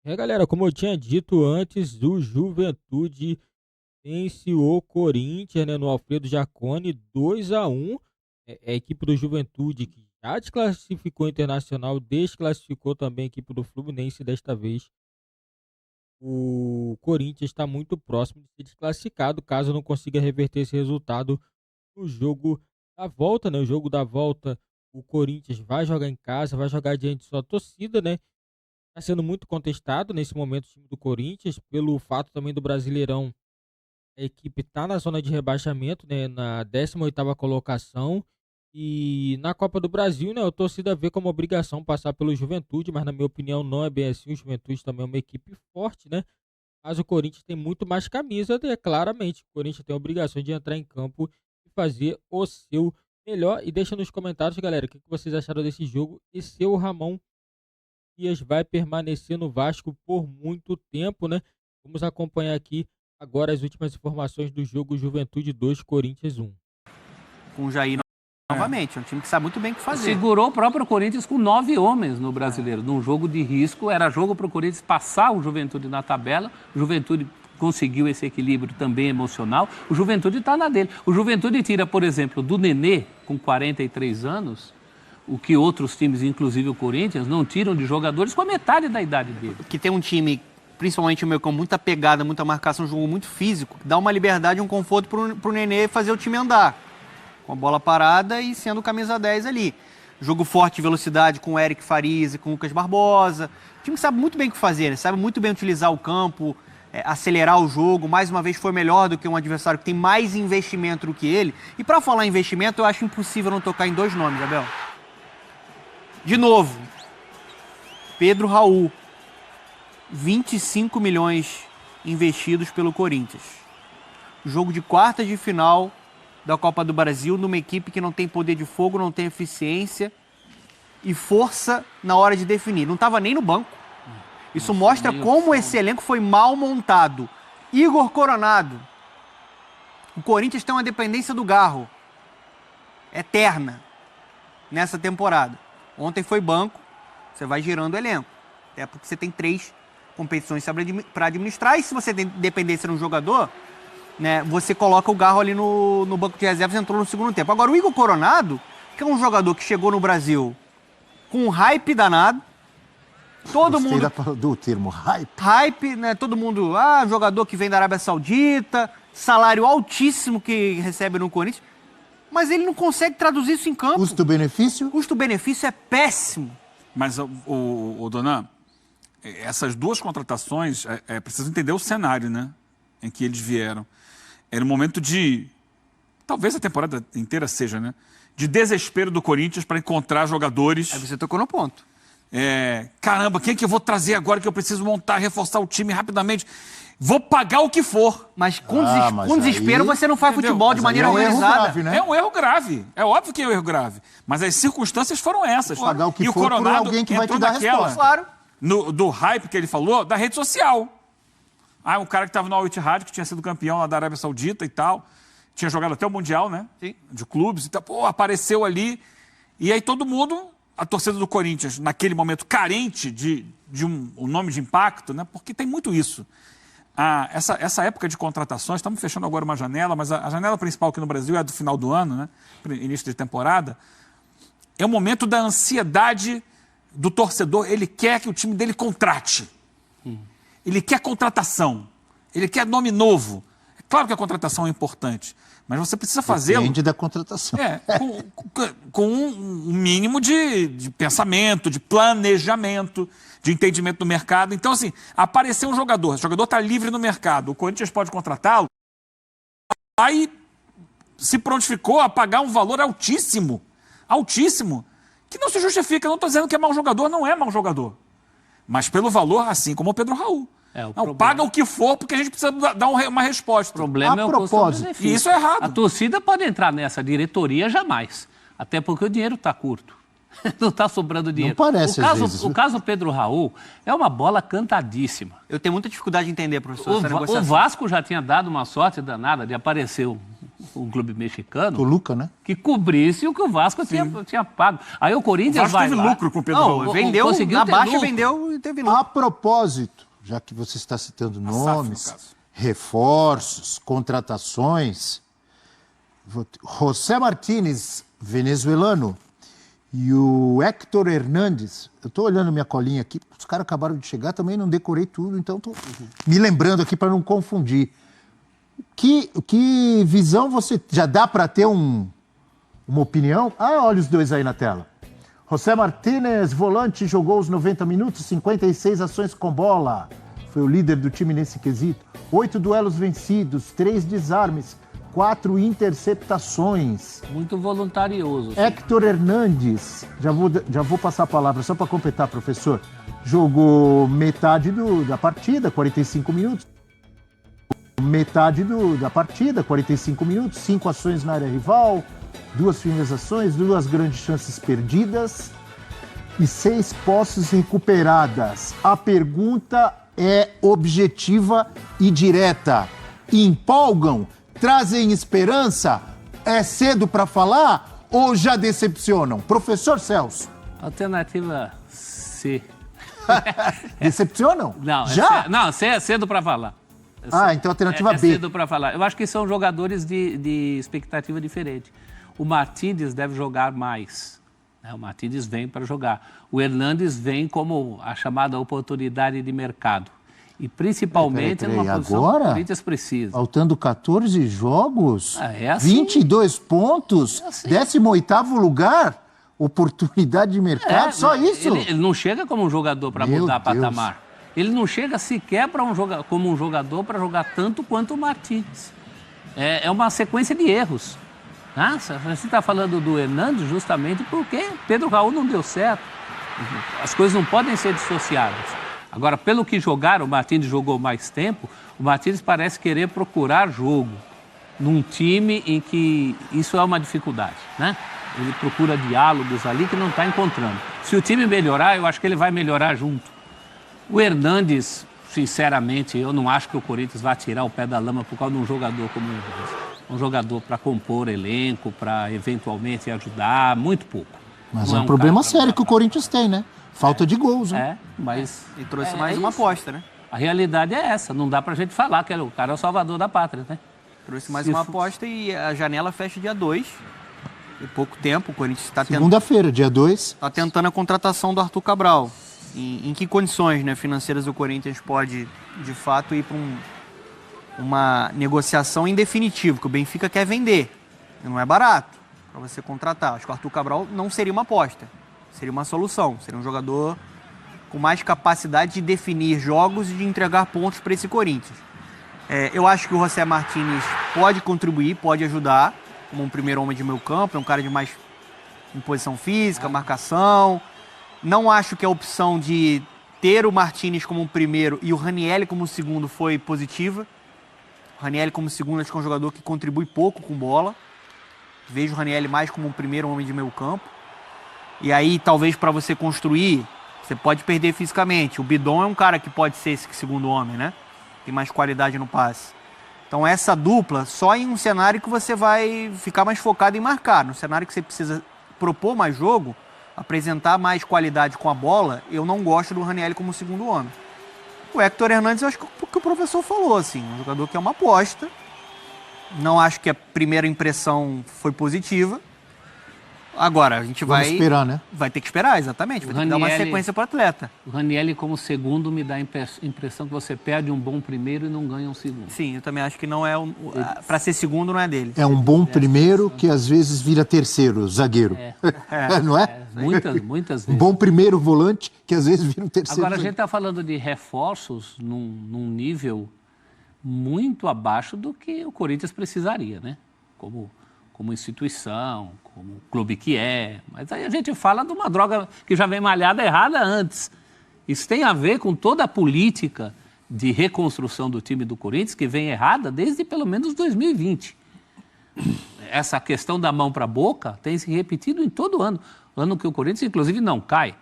Galera, como eu tinha dito antes, o Juventude vence o Corinthians, né, no Alfredo Jaconi 2-1. A equipe do Juventude que já desclassificou o Internacional, desclassificou também a equipe do Fluminense desta vez. O Corinthians está muito próximo de ser desclassificado, caso não consiga reverter esse resultado no jogo da volta, né? O jogo da volta, o Corinthians vai jogar em casa, vai jogar diante de sua torcida, né? Está sendo muito contestado nesse momento o time do Corinthians, pelo fato também do Brasileirão. A equipe está na zona de rebaixamento, né, na 18ª colocação. E na Copa do Brasil, né, a torcida vê como obrigação passar pelo Juventude, mas na minha opinião não é bem assim. O Juventude também é uma equipe forte, né? Mas o Corinthians tem muito mais camisa, né? Claramente. O Corinthians tem a obrigação de entrar em campo e fazer o seu melhor. E deixa nos comentários, galera, o que vocês acharam desse jogo e se o Ramon Dias vai permanecer no Vasco por muito tempo, né? Vamos acompanhar aqui agora as últimas informações do jogo Juventude 2, Corinthians 1. Com o Jair novamente, é um time que sabe muito bem o que fazer. Segurou o próprio Corinthians com 9 homens no Brasileiro. Num jogo de risco, era jogo para o Corinthians passar o Juventude na tabela. O Juventude conseguiu esse equilíbrio também emocional. O Juventude está na dele. O Juventude tira, por exemplo, do Nenê, com 43 anos, o que outros times, inclusive o Corinthians, não tiram de jogadores com a metade da idade dele. Que tem um time, principalmente o meio campo, muita pegada, muita marcação, um jogo muito físico, dá uma liberdade, um conforto pro Nenê fazer o time andar. Com a bola parada e sendo camisa 10 ali. Jogo forte de velocidade com o Eric Farias e com o Lucas Barbosa. O time que sabe muito bem o que fazer, né? Sabe muito bem utilizar o campo, acelerar o jogo. Mais uma vez foi melhor do que um adversário que tem mais investimento do que ele. E para falar em investimento, eu acho impossível não tocar em dois nomes, Abel. De novo, Pedro Raul. 25 milhões investidos pelo Corinthians. Jogo de quartas de final da Copa do Brasil, numa equipe que não tem poder de fogo, não tem eficiência e força na hora de definir. Não estava nem no banco. Isso mostra como esse elenco foi mal montado. Igor Coronado. O Corinthians tem uma dependência do Garro eterna nessa temporada. Ontem foi banco, você vai girando o elenco. Até porque você tem 3 competições para administrar, e se você tem dependência de um jogador, né, você coloca o Garro ali no banco de reservas e entrou no segundo tempo. Agora, o Igor Coronado, que é um jogador que chegou no Brasil com um hype danado, todo mundo... do termo hype. Hype, né, todo mundo, jogador que vem da Arábia Saudita, salário altíssimo que recebe no Corinthians, mas ele não consegue traduzir isso em campo. Custo-benefício? Custo-benefício é péssimo. Mas, o Donan, essas duas contratações, precisa entender o cenário, né, em que eles vieram. Era um momento de, talvez a temporada inteira seja, né, de desespero do Corinthians para encontrar jogadores. Aí você tocou no ponto. Caramba, quem que eu vou trazer agora que eu preciso montar, reforçar o time rapidamente? Vou pagar o que for. Mas com desespero aí, você não faz futebol de maneira organizada. Grave, né? É um erro grave. É óbvio que é um erro grave. Mas as circunstâncias foram essas. Pagar o que e for o Coronado por alguém que vai te dar naquela, resposta. Claro. Do hype que ele falou, da rede social. Um cara que estava no Al Ittihad, que tinha sido campeão lá da Arábia Saudita e tal. Tinha jogado até o Mundial, né? Sim. De clubes e tal. Pô, apareceu ali. E aí todo mundo, a torcida do Corinthians, naquele momento carente de um nome de impacto, né? Porque tem muito isso. Essa época de contratações, estamos fechando agora uma janela, mas a janela principal aqui no Brasil é a do final do ano, né? Início de temporada. É o momento da ansiedade do torcedor. Ele quer que o time dele contrate. Ele quer contratação. Ele quer nome novo. É claro que a contratação é importante, mas você precisa fazê-lo. Depende da contratação. Com um mínimo de pensamento, de planejamento, de entendimento do mercado. Então, assim, apareceu um jogador, o jogador está livre no mercado, o Corinthians pode contratá-lo, aí se prontificou a pagar um valor altíssimo, que não se justifica. Não estou dizendo que é mau jogador, não é mau jogador. Mas pelo valor, assim como o Pedro Raul. Paga o que for, porque a gente precisa dar uma resposta. O problema é o custo-benefício. E isso é errado. A torcida pode entrar nessa, a diretoria jamais. Até porque o dinheiro está curto. Não está sobrando dinheiro. Não parece, às vezes. O caso do Pedro Raul é uma bola cantadíssima. Eu tenho muita dificuldade de entender, professor, essa O negociação. Vasco já tinha dado uma sorte danada de aparecer um clube mexicano, Toluca, né? que cobrisse o que o Vasco tinha pago. Aí o Corinthians O Vasco vai teve lá, lucro com o Pedro Raul. Não, vendeu, conseguiu na ter baixa lucro. vendeu e teve lucro. A propósito, já que você está citando SAF, no nomes, caso. reforços, contratações, José Martínez, venezuelano, e o Héctor Hernández, eu estou olhando minha colinha aqui, os caras acabaram de chegar, também não decorei tudo, então estou me lembrando aqui para não confundir. Que visão você... Já dá para ter uma opinião? Olha os dois aí na tela. José Martínez, volante, jogou os 90 minutos, 56 ações com bola. Foi o líder do time nesse quesito. 8 duelos vencidos, 3 desarmes, 4 interceptações. Muito voluntarioso. Héctor Hernández, já vou passar a palavra só para completar, professor. Jogou metade da partida, 45 minutos. Metade da partida, 45 minutos, 5 ações na área rival, 2 finalizações, 2 grandes chances perdidas e 6 posses recuperadas. A pergunta é objetiva e direta. Empolgam? Trazem esperança? É cedo para falar ou já decepcionam? Professor Celso. Alternativa C. Decepcionam? Não, já? C é cedo para falar. Então alternativa É B. cedo para falar. Eu acho que são jogadores de expectativa diferente. O Martínez deve jogar mais. Né? O Martínez vem para jogar. O Hernández vem como a chamada oportunidade de mercado. E principalmente Peraí, numa posição agora? que o Corinthians precisa. Faltando 14 jogos, É assim. 22 pontos, É assim. 18º lugar, oportunidade de mercado, só isso? Ele não chega como um jogador para Meu mudar Deus. patamar. Ele não chega sequer como um jogador para jogar tanto quanto o Martínez. É uma sequência de erros. Você está falando do Hernández justamente porque Pedro Raul não deu certo. As coisas não podem ser dissociadas. Agora, pelo que jogaram, o Martínez jogou mais tempo, o Martínez parece querer procurar jogo num time em que isso é uma dificuldade, né? Ele procura diálogos ali que não está encontrando. Se o time melhorar, eu acho que ele vai melhorar junto. O Hernández, sinceramente, eu não acho que o Corinthians vai tirar o pé da lama por causa de um jogador como o Hernández. Um jogador para compor elenco, para eventualmente ajudar, muito pouco. Mas Não é um problema cara pra sério que o mudar Corinthians tem, né? Falta de gols, né? mas... E trouxe é mais uma isso. aposta, né? A realidade é essa, não dá pra gente falar que o cara é o salvador da pátria, né? Trouxe mais Se uma for- aposta e a janela fecha dia 2. Em pouco tempo, o Corinthians está Segunda-feira, dia 2. tentando a contratação do Arthur Cabral. Em que condições, né, financeiras o Corinthians pode, de fato, ir para uma negociação em definitivo, que o Benfica quer vender. E não é barato para você contratar. Acho que o Arthur Cabral não seria uma aposta. Seria uma solução. Seria um jogador com mais capacidade de definir jogos e de entregar pontos para esse Corinthians. Eu acho que o José Martínez pode contribuir, pode ajudar, como um primeiro homem de meio campo, é um cara de mais imposição física, marcação. Não acho que a opção de ter o Martínez como um primeiro e o Ranielli como segundo foi positiva. O Ranielli como segundo acho que é um jogador que contribui pouco com bola. Vejo o Ranielli mais como um primeiro homem de meio campo. E aí, talvez para você construir, você pode perder fisicamente. O Bidon é um cara que pode ser esse segundo homem, né? Tem mais qualidade no passe. Então essa dupla, só em um cenário que você vai ficar mais focado em marcar. No cenário que você precisa propor mais jogo, apresentar mais qualidade com a bola, eu não gosto do Ranielli como segundo homem. O Héctor Hernández, eu acho que o professor falou, assim, um jogador que é uma aposta. Não acho que a primeira impressão foi positiva. Agora, a gente Vamos esperar, né? vai ter que esperar, exatamente. Vai ter que dar uma Ranielli- sequência para o atleta. O Ranielli como segundo me dá a impressão que você perde um bom primeiro e não ganha um segundo. Sim, eu também acho que não é... Para ser segundo, não é dele. É um bom primeiro que às vezes vira terceiro, zagueiro. Não é? Muitas Um vezes. bom primeiro volante que às vezes vira um terceiro. Agora, a gente zagueiro. está falando de reforços num nível muito abaixo do que o Corinthians precisaria, né? Como instituição, como clube que é. Mas aí a gente fala de uma droga que já vem malhada errada antes. Isso tem a ver com toda a política de reconstrução do time do Corinthians, que vem errada desde pelo menos 2020. Essa questão da mão para a boca tem se repetido em todo ano. Ano que o Corinthians, inclusive, não cai,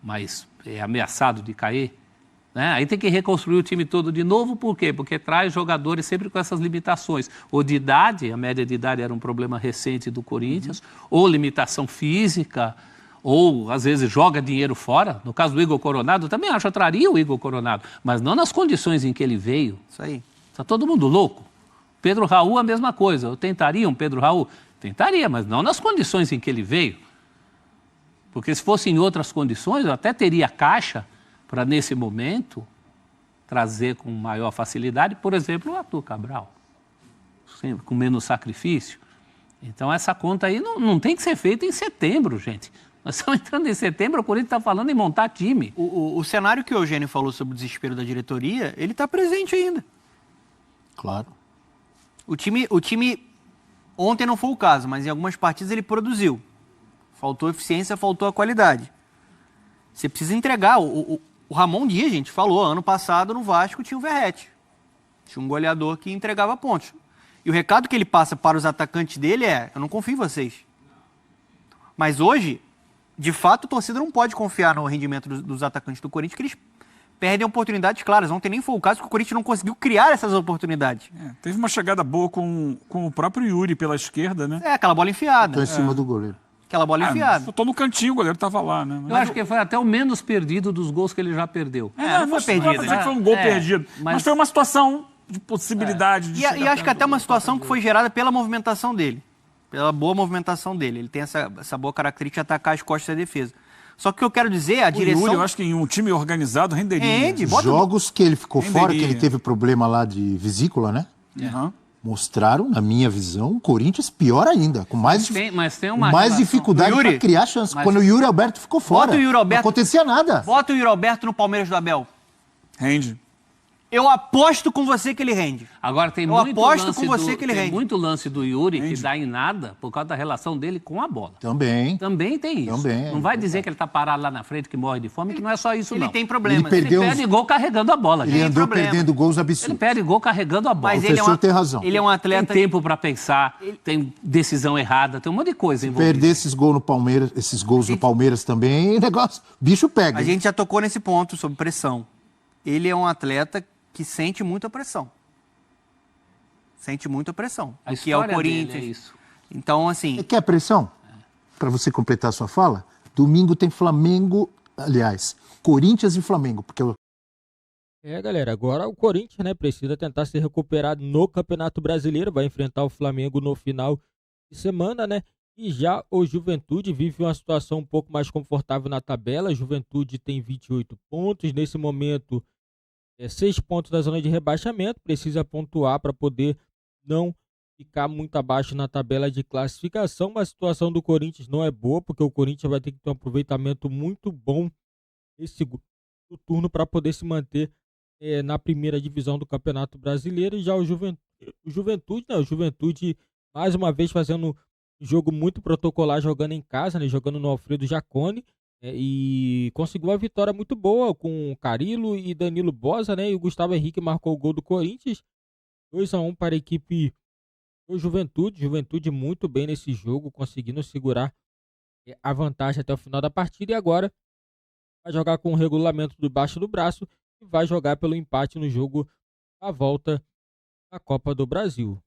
mas é ameaçado de cair. né? Aí tem que reconstruir o time todo de novo, por quê? Porque traz jogadores sempre com essas limitações. Ou de idade, a média de idade era um problema recente do Corinthians, ou limitação física, ou às vezes joga dinheiro fora. No caso do Igor Coronado, eu também acho que eu traria o Igor Coronado, mas não nas condições em que ele veio. Isso aí. Está todo mundo louco. Pedro Raul, a mesma coisa. Eu tentaria um Pedro Raul? Tentaria, mas não nas condições em que ele veio. Porque se fosse em outras condições, eu até teria caixa para, nesse momento, trazer com maior facilidade, por exemplo, o Arthur Cabral, com menos sacrifício. Então, essa conta aí não tem que ser feita em setembro, gente. Nós estamos entrando em setembro, o Corinthians está falando em montar time. O cenário que o Eugênio falou sobre o desespero da diretoria, ele está presente ainda. Claro. O time, ontem não foi o caso, mas em algumas partidas ele produziu. Faltou eficiência, faltou a qualidade. Você precisa entregar. O Ramon Dias, gente, falou, ano passado no Vasco tinha o Verratti. Tinha um goleador que entregava pontos. E o recado que ele passa para os atacantes dele é, eu não confio em vocês. Mas hoje, de fato, a torcida não pode confiar no rendimento dos atacantes do Corinthians, que eles perdem oportunidades claras. Ontem nem foi o caso, que o Corinthians não conseguiu criar essas oportunidades. Teve uma chegada boa com o próprio Yuri pela esquerda, né? Aquela bola enfiada. Estou em cima do goleiro. Aquela bola enfiada. Faltou no cantinho, o goleiro estava lá, né? Eu acho que foi até o menos perdido dos gols que ele já perdeu. Não foi perdido. Não vou dizer que foi um gol perdido, mas foi uma situação de possibilidade de E acho que até uma situação que foi gerada pela movimentação dele. Pela boa movimentação dele. Ele tem essa boa característica de atacar as costas da defesa. Só que o que eu quero dizer, a direção... Yuri, eu acho que em um time organizado renderia. Rende, bota- Jogos que ele ficou Renderia. fora, que ele teve problema lá de vesícula, né? Uhum. Mostraram, na minha visão, o Corinthians pior ainda, com mais, Mas tem uma mais relação. dificuldade O Yuri- para criar chance. Mas- Quando o Yuri Alberto ficou fora, Bota o Yuri Alberto- não acontecia nada. Bota o Yuri Alberto no Palmeiras do Abel. Rende. Eu aposto com você que ele rende. Agora tem Eu muito aposto lance com você que ele tem rende. muito lance do Yuri que Rende. dá em nada por causa da relação dele com a bola. Também. Também tem isso. Também, não vai dizer que ele está parado lá na frente, que morre de fome, que não é só isso, Ele não. tem problemas. Ele perdeu- Ele perde gol carregando a bola. Ele gente. andou problema. perdendo gols Ele absurdos. perde gol carregando a bola. Mas O ele é, professor tem razão. ele é um Tem atleta... tempo para pensar, tem decisão errada, tem um monte de coisa envolvida. Perder esses gols no Palmeiras, esses gols no Palmeiras também, negócio, bicho pega. A gente já tocou nesse ponto sobre pressão. Ele é um atleta que sente muita pressão. Sente muita pressão. A Que é o história dele Corinthians. é isso. Então, assim... Quer pressão? Para você completar a sua fala, domingo tem Flamengo, aliás, Corinthians e Flamengo, porque Galera, agora o Corinthians, né, precisa tentar se recuperar no Campeonato Brasileiro, vai enfrentar o Flamengo no final de semana, né? E já o Juventude vive uma situação um pouco mais confortável na tabela. A Juventude tem 28 pontos, nesse momento 6 pontos da zona de rebaixamento, precisa pontuar para poder não ficar muito abaixo na tabela de classificação, mas a situação do Corinthians não é boa, porque o Corinthians vai ter que ter um aproveitamento muito bom nesse segundo turno para poder se manter na primeira divisão do Campeonato Brasileiro. E já o Juventude, né? O Juventude mais uma vez fazendo um jogo muito protocolar, jogando em casa, né? Jogando no Alfredo Jaconi, e conseguiu uma vitória muito boa com o Carilo e Danilo Boza, né? E o Gustavo Henrique marcou o gol do Corinthians, 2-1 para a equipe do Juventude. Juventude muito bem nesse jogo, conseguindo segurar a vantagem até o final da partida, e agora vai jogar com o regulamento debaixo do braço e vai jogar pelo empate no jogo da volta da Copa do Brasil.